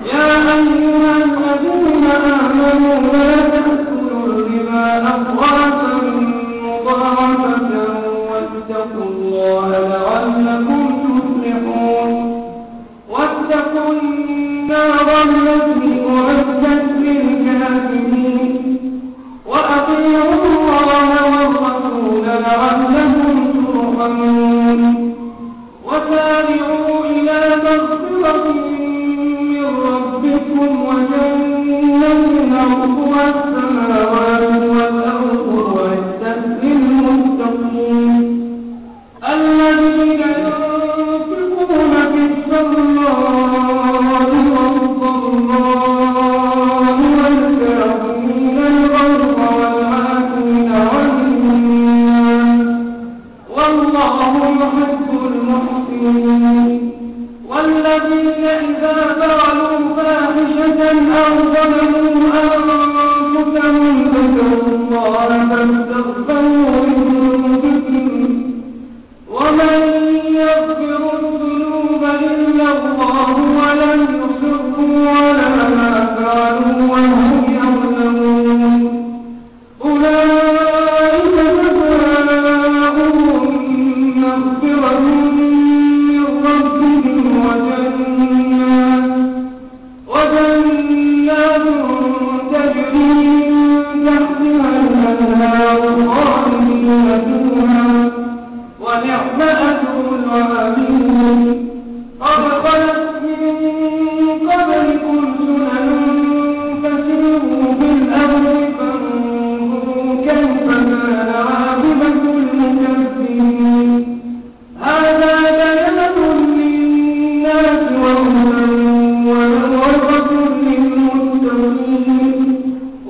يا أيها الذين آمنوا لا تأكلوا الربا أضعافا مضاعفة واتقوا الله لعلكم تفلحون واتقوا النار التي أعدت للكافرين وأطيعوا الله والرسول لعلكم ترحمون وسارعوا إلى مغفرة من ربكم وجنة عرضها السماوات والأرض أعدت للمتقين الذين ينفقون في السراء والضراء والكاظمين الغيظ والعافين عن الناس والله يحب المحسنين والذين إذا فعلوا فاحشة أو ظلموا أنفسهم ذكروا الله فاستغفروا لذنوبهم ومن يغفر الذنوب إلا الله ولم يصروا على ما فعلوا وهم يعلمون أولئك جزاؤهم مغفرة من ربهم وجنات تجري من تحتها الأنهار خالدين فيها ونعم أجر العاملين قد خلت من قبلكم سنن فسيروا في الأرض فانظروا كيف كان عاقبة المكذبين هذا بيان للناس وهدى وموعظة للمتقين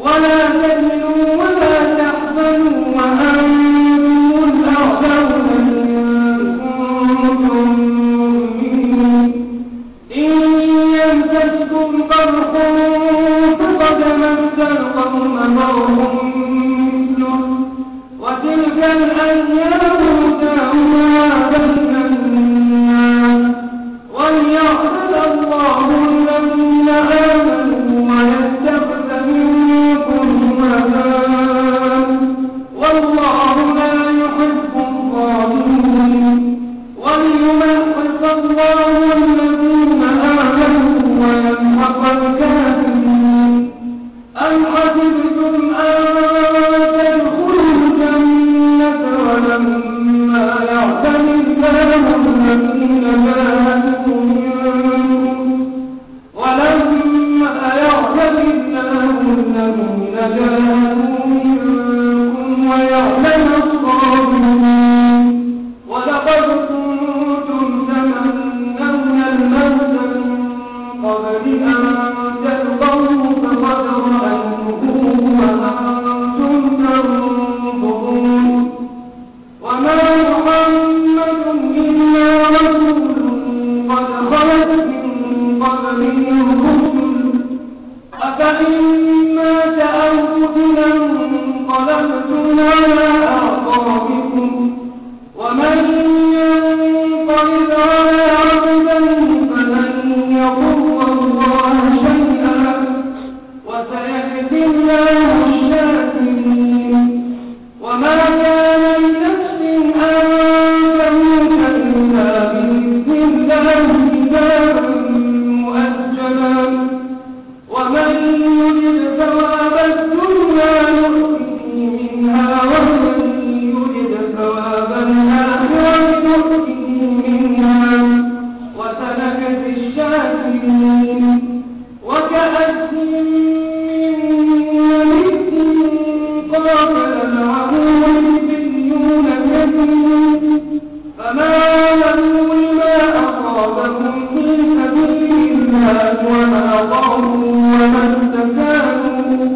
ولا تهنوا ولا تحزنوا وأنتم الأعلون إن يمسسكم قرح فقد مس القوم قرح مثله وتلك الأيام نداولها بين الناس وليعلم الله الذين آمنوا ويتخذ منكم شهداء والله لا يحب الظالمين وليمحص الله الذين آمنوا ويمحق الكافرين أم حسبتم أن تدخلوا الجنة ولما يعلم الله الذين جاهدوا منكم ويعلم الصابرين ولقد كنتم تمنون الموت من قبل أن تلقوه فقد رأيتموه وأنتم تنظرون وما محمد إلا رسول قد خلت من قبله الرسل أفإن مات أو قتل انقلبتم على أعقابكم ومن ينقلب على عقبيه فلن يضر الله شيئا وسيجزي الله الشاكرين وما كان لنفس أن تموت إلا بإذن الله كتابا مؤجلا ومن يرد ثواب الدنيا نؤته منها ومن يرد ثواب الآخرة نؤته منها وسنجزي الشاكرين وكأس من نبي قاتل معه ربيون كثير فما لهم لما أصابهم في سبيل الله وما ضروا وما استكانوا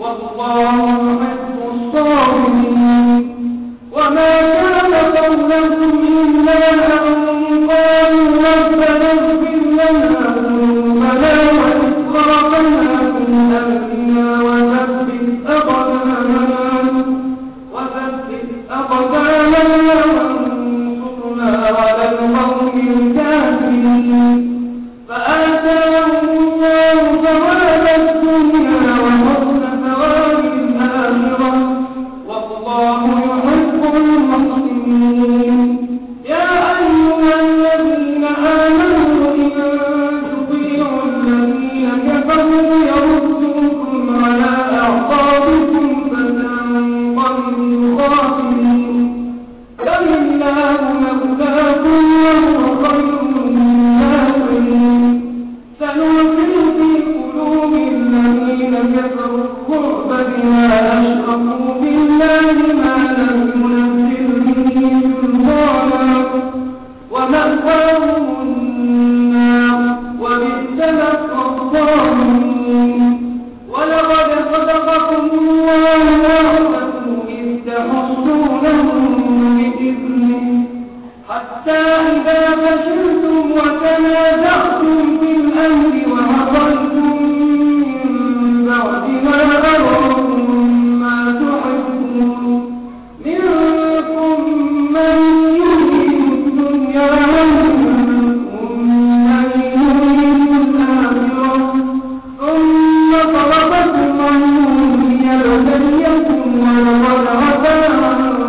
والله يحب الصابرين وما كان قولهم إلا أن قالوا ربنا اغفر لنا ذنوبنا وإسرافنا في أمرنا وثبت أقدامنا وانصرنا على القوم الكافرين فآتاهم الله سنلقي في قلوب الذين كفروا الرعب بما أشركوا بالله ما لم ينزل به سلطانا ومأواهم النار وبئس مثوى الظالمين ولقد صدقكم الله وعده إذ تحصونهم بإذنه حتى إذا فشلتم وتنازعتم في الأمر وعصيتم من بعد ما أراكم ما تحبون منكم من يريد الدنيا ومنكم من يريد الآخرة ثم صرفكم عنهم ليبتليكم ولقد عفا عنكم